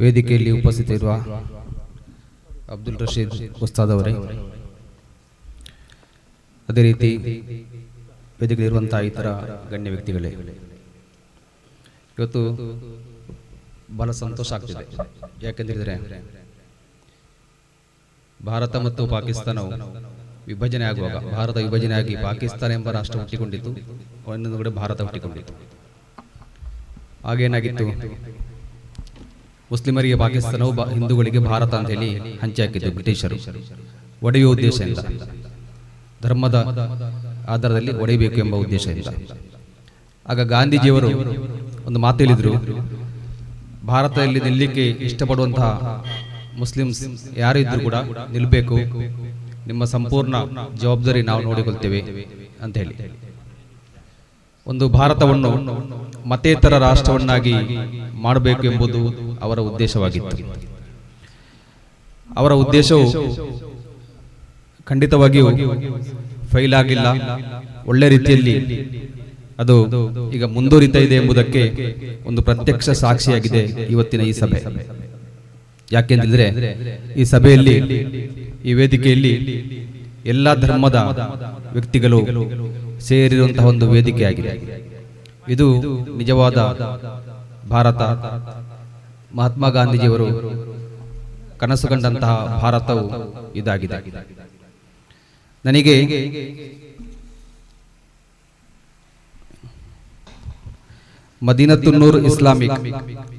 ವೇದಿಕೆಯಲ್ಲಿ ಉಪಸ್ಥಿತರಿರುವ ಅಬ್ದುಲ್ ರಶೀದ್ ಉಸ್ತಾದ್ ಅವರೇ, ಅದೇ ರೀತಿ ವೇದಿಕೆಯಲ್ಲಿರುವಂತಹ ಇತರ ಗಣ್ಯ ವ್ಯಕ್ತಿಗಳೇ, ಇವತ್ತು ಬಹಳ ಸಂತೋಷ ಆಗ್ತಿದೆ. ಯಾಕೆಂದರೆ ಭಾರತ ಮತ್ತು ಪಾಕಿಸ್ತಾನವು ವಿಭಜನೆ ಆಗುವಾಗ, ಭಾರತ ವಿಭಜನೆಯಾಗಿ ಪಾಕಿಸ್ತಾನ ಎಂಬ ರಾಷ್ಟ್ರ ಹುಟ್ಟಿಕೊಂಡಿತ್ತು, ಇನ್ನೊಂದು ಕಡೆ ಭಾರತ ಹುಟ್ಟಿಕೊಂಡಿತ್ತು. ಆಗೇನಾಗಿತ್ತು, ಮುಸ್ಲಿಮರಿಗೆ ಪಾಕಿಸ್ತಾನವು, ಹಿಂದೂಗಳಿಗೆ ಭಾರತ ಅಂತ ಹೇಳಿ ಹಂಚಿ ಹಾಕಿದ್ದು ಬ್ರಿಟಿಷರು, ಒಡೆಯುವ ಉದ್ದೇಶದಿಂದ, ಧರ್ಮದ ಆಧಾರದಲ್ಲಿ ಒಡೆಯಬೇಕು ಎಂಬ ಉದ್ದೇಶದಿಂದ. ಆಗ ಗಾಂಧೀಜಿಯವರು ಒಂದು ಮಾತು ಹೇಳಿದರು, ಭಾರತದಲ್ಲಿ ನಿಲ್ಲಲಿಕ್ಕೆ ಇಷ್ಟಪಡುವಂತಹ ಮುಸ್ಲಿಮ್ಸ್ ಯಾರಿದ್ರು ಕೂಡ ನಿಲ್ಲಬೇಕು, ನಿಮ್ಮ ಸಂಪೂರ್ಣ ಜವಾಬ್ದಾರಿ ನಾವು ನೋಡಿಕೊಳ್ತೇವೆ ಅಂತ ಹೇಳಿ. ಒಂದು ಭಾರತವನ್ನು ಮತೇತರ ರಾಷ್ಟ್ರವನ್ನಾಗಿ ಮಾಡಬೇಕು ಎಂಬುದು ಅವರ ಉದ್ದೇಶವಾಗಿತ್ತು. ಅವರ ಉದ್ದೇಶವು ಖಂಡಿತವಾಗಿಯೂ ಫೈಲ್ ಆಗಿಲ್ಲ, ಒಳ್ಳೆ ರೀತಿಯಲ್ಲಿ ಅದು ಈಗ ಮುಂದುವರಿತಾ ಇದೆ ಎಂಬುದಕ್ಕೆ ಒಂದು ಪ್ರತ್ಯಕ್ಷ ಸಾಕ್ಷಿಯಾಗಿದೆ ಇವತ್ತಿನ ಈ ಸಭೆ. ಯಾಕೆಂದ್ರೆ ಈ ಸಭೆಯಲ್ಲಿ, ಈ ವೇದಿಕೆಯಲ್ಲಿ ಎಲ್ಲ ಧರ್ಮದ ವ್ಯಕ್ತಿಗಳು ಸೇರಿರುವಂತಹ ಒಂದು ವೇದಿಕೆಯಾಗಿದೆ. ಇದು ನಿಜವಾದ ಭಾರತ. ಮಹಾತ್ಮ ಗಾಂಧೀಜಿಯವರು ಕನಸು ಕಂಡಂತಹ ಭಾರತವು ಇದಾಗಿದೆ. ನನಗೆ ಮದೀನತುನ್ ನೂರ್ ಇಸ್ಲಾಮಿಕ್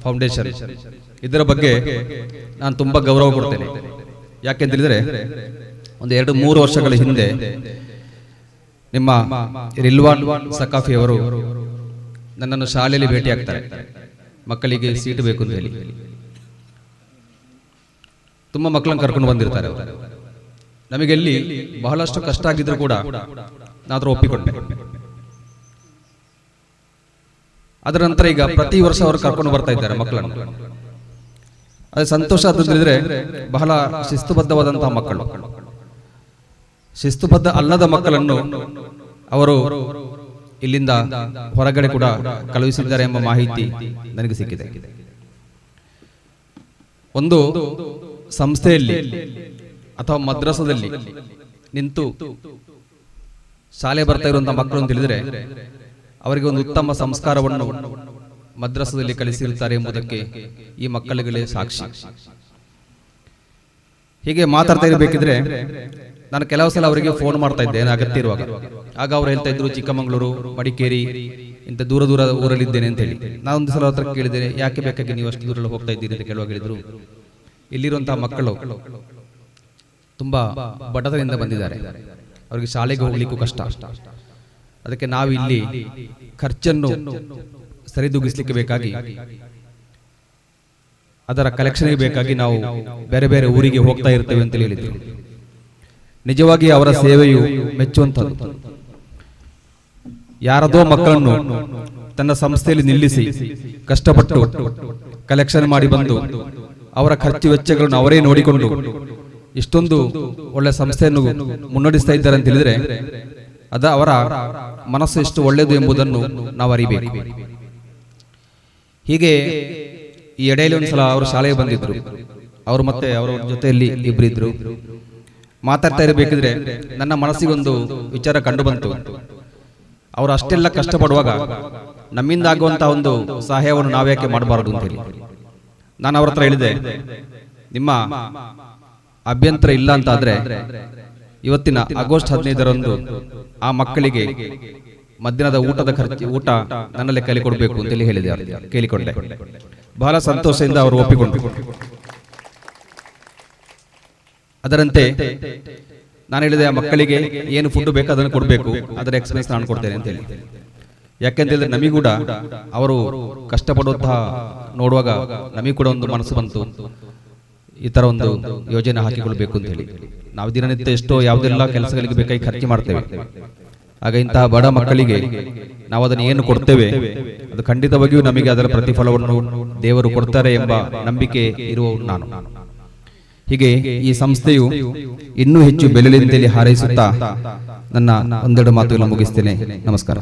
ಫೌಂಡೇಶನ್, ಇದರ ಬಗ್ಗೆ ನಾನು ತುಂಬಾ ಗೌರವ ಕೊಡ್ತೇನೆ. ಯಾಕೆಂತೇಳಿದ್ರೆ ಒಂದು 2-3 ವರ್ಷಗಳ ಹಿಂದೆ ನಿಮ್ಮ ರಿಲ್ವಾನ್ ಸಕಾಫಿ ಅವರು ನನ್ನನ್ನು ಶಾಲೆಯಲ್ಲಿ ಭೇಟಿ ಆಗ್ತಾರೆ, ಮಕ್ಕಳಿಗೆ ಸೀಟ್ ಬೇಕು ಅಂತ ಹೇಳಿ. ತುಂಬಾ ಮಕ್ಕಳನ್ನು ಕರ್ಕೊಂಡು ಬಂದಿರ್ತಾರೆ. ನಮಗೆ ಎಲ್ಲಿ ಬಹಳಷ್ಟು ಕಷ್ಟ ಆಗಿದ್ರು ಕೂಡ ನಾನು ಒಪ್ಪಿಕೊಂಡೆ. ಅದರ ನಂತರ ಈಗ ಪ್ರತಿ ವರ್ಷ ಅವರು ಕರ್ಕೊಂಡು ಬರ್ತಾ ಇದ್ದಾರೆ ಮಕ್ಕಳನ್ನು. ಅದು ಸಂತೋಷ ಅಂತಂದ್ರೆ, ಬಹಳ ಶಿಸ್ತುಬದ್ಧವಾದಂತಹ ಮಕ್ಕಳು, ಶಿಸ್ತುಬದ್ಧ ಅಲ್ಲದ ಮಕ್ಕಳನ್ನು ಅವರು ಇಲ್ಲಿಂದ ಹೊರಗಡೆ ಕೂಡ ಕಳುಹಿಸಿದ್ದಾರೆ ಎಂಬ ಮಾಹಿತಿ ನನಗೆ ಸಿಕ್ಕಿದೆ. ಒಂದು ಸಂಸ್ಥೆಯಲ್ಲಿ ಅಥವಾ ಮದ್ರಸದಲ್ಲಿ ನಿಂತು ಶಾಲೆ ಬರ್ತಾ ಇರುವಂತಹ ಮಕ್ಕಳು ಅಂತ ಹೇಳಿದ್ರೆ, ಅವರಿಗೆ ಒಂದು ಉತ್ತಮ ಸಂಸ್ಕಾರವನ್ನು ಮದ್ರಸದಲ್ಲಿ ಕಲಿಸಿರುತ್ತಾರೆ ಎಂಬುದಕ್ಕೆ ಈ ಮಕ್ಕಳುಗಳೇ ಸಾಕ್ಷಿ. ಹೀಗೆ ಮಾತಾಡ್ತಾ ಇರಬೇಕಿದ್ರೆ ನಾನು ಕೆಲವು ಸಲ ಅವರಿಗೆ ಫೋನ್ ಮಾಡ್ತಾ ಇದ್ದೆ ಅಗತ್ಯ ಇರುವಾಗ. ಆಗ ಅವ್ರು ಹೇಳ್ತಾ ಇದ್ರು, ಚಿಕ್ಕಮಗಳೂರು, ಮಡಿಕೇರಿ ಇಂಥ ದೂರ ದೂರ ಊರಲ್ಲಿದ್ದೇನೆ ಅಂತ ಹೇಳಿ. ನಾನೊಂದು ಸಲ ಹತ್ರ ಕೇಳಿದ್ದೇನೆ, ಯಾಕೆ ಬೇಕಾಗಿ ನೀವು ಅಷ್ಟು ದೂರ ಹೋಗ್ತಾ ಇದ್ದೀರಿ ಅಂತ ಕೇಳುವಾಗ ಹೇಳಿದ್ರು, ಇಲ್ಲಿರುವಂತಹ ಮಕ್ಕಳು ತುಂಬಾ ಬಡತನದಿಂದ ಬಂದಿದ್ದಾರೆ, ಅವರಿಗೆ ಶಾಲೆಗೆ ಹೋಗ್ಲಿಕ್ಕೂ ಕಷ್ಟ. ಅದಕ್ಕೆ ನಾವು ಇಲ್ಲಿ ಖರ್ಚನ್ನು ಸರಿದೂಗಿಸ್ಲಿಕ್ಕೆ ಬೇಕಾಗಿ, ಅದರ ಕಲೆಕ್ಷನ್ಗೆ ಬೇಕಾಗಿ ನಾವು ಬೇರೆ ಬೇರೆ ಊರಿಗೆ ಹೋಗ್ತಾ ಇರ್ತೇವೆ ಅಂತ ಹೇಳಿದ್ರು. ನಿಜವಾಗಿ ಅವರ ಸೇವೆಯು ಮೆಚ್ಚುವಂಥದ್ದು. ಯಾರದೋ ಮಕ್ಕಳನ್ನು ತನ್ನ ಸಂಸ್ಥೆಯಲ್ಲಿ ನಿಲ್ಲಿಸಿ ಕಷ್ಟಪಟ್ಟು ಕಲೆಕ್ಷನ್ ಮಾಡಿ ಬಂದು ಅವರ ಖರ್ಚು ವೆಚ್ಚಗಳನ್ನು ಅವರೇ ನೋಡಿಕೊಂಡು ಇಷ್ಟೊಂದು ಒಳ್ಳೆ ಸಂಸ್ಥೆಯನ್ನು ಮುನ್ನಡೆಸ್ತಾ ಇದ್ದಾರೆ ಅಂತ ಹೇಳಿದ್ರೆ, ಅದ ಅವರ ಮನಸ್ಸು ಎಷ್ಟು ಒಳ್ಳೆಯದು ಎಂಬುದನ್ನು ನಾವು ಅರಿಬೇಕು. ಹೀಗೆ ಈ ಎಡೆಯಲ್ಲಿ ಒಂದ್ಸಲ ಅವರು ಶಾಲೆಗೆ ಬಂದಿದ್ರು, ಅವರು ಮತ್ತೆ ಅವರ ಜೊತೆಯಲ್ಲಿ ಇಬ್ಬರಿದ್ರು. ಮಾತಾಡ್ತಾ ಇರಬೇಕಿದ್ರೆ ನನ್ನ ಮನಸ್ಸಿಗೊಂದು ವಿಚಾರ ಕಂಡು ಬಂತು. ಅವರು ಅಷ್ಟೆಲ್ಲ ಕಷ್ಟಪಡುವಾಗ ನಮ್ಮಿಂದ ಆಗುವಂತಹ ಒಂದು ಸಹಾಯವನ್ನು ನಾವ್ಯಾಕೆ ಮಾಡಬಾರದು ಅಂತ ಹೇಳಿ ನಾನು ಅವ್ರ ಹತ್ರ ಹೇಳಿದೆ, ನಿಮ್ಮ ಅಭ್ಯಂತರ ಇಲ್ಲ ಅಂತ ಆದ್ರೆ ಇವತ್ತಿನ ಆಗಸ್ಟ್ 15ರಂದು ಆ ಮಕ್ಕಳಿಗೆ ಮಧ್ಯಾಹ್ನದ ಊಟ ನನ್ನಲ್ಲೇ ಕಲಿಕೊಡ್ಬೇಕು ಅಂತೇಳಿ ಹೇಳಿದೆ. ಕೇಳಿಕೊಂಡೆ. ಬಹಳ ಸಂತೋಷದಿಂದ ಅವರು ಒಪ್ಪಿಕೊಂಡ್ರು. ಅದರಂತೆ ನಾನು ಹೇಳಿದೆ, ಆ ಮಕ್ಕಳಿಗೆ ಏನು ಫುಡ್ ಬೇಕು ಅದನ್ನು ಕೊಡಬೇಕು, ಅದರ ಎಕ್ಸ್ಪೆನ್ಸ್ ನಾನು ಕೊಡ್ತೇನೆ ಅಂತ ಹೇಳಿ. ಯಾಕೆಂತೇಳಿದ್ರೆ ನಮಗೂ ಕೂಡ ಅವರು ಕಷ್ಟಪಡುವಂತಹ ನೋಡುವಾಗ ನಮಗೂ ಕೂಡ ಒಂದು ಮನಸ್ಸು ಬಂತು, ಈ ತರ ಒಂದು ಯೋಜನೆ ಹಾಕಿಕೊಳ್ಬೇಕು ಅಂತ ಹೇಳಿ. ನಾವು ದಿನನಿತ್ಯ ಎಷ್ಟೋ ಯಾವುದೆಲ್ಲ ಕೆಲಸಗಳಿಗೆ ಬೇಕಾಗಿ ಖರ್ಚು ಮಾಡ್ತೇವೆ. ಆಗ ಇಂತಹ ಬಡ ಮಕ್ಕಳಿಗೆ ನಾವು ಅದನ್ನು ಏನು ಕೊಡ್ತೇವೆ ಅದು ಖಂಡಿತವಾಗಿಯೂ ನಮಗೆ ಅದರ ಪ್ರತಿಫಲವನ್ನು ದೇವರು ಕೊಡ್ತಾರೆ ಎಂಬ ನಂಬಿಕೆ ಇರುವವನು ನಾನು. ಹೀಗೆ ಈ ಸಂಸ್ಥೆಯು ಇನ್ನೂ ಹೆಚ್ಚು ಬೆಳೆಯಲಿ ಅಂತೇಳಿ ಹಾರೈಸುತ್ತಾ ನನ್ನ ಒಂದೆರಡು ಮಾತುಗಳನ್ನು ಮುಗಿಸ್ತೇನೆ. ನಮಸ್ಕಾರ.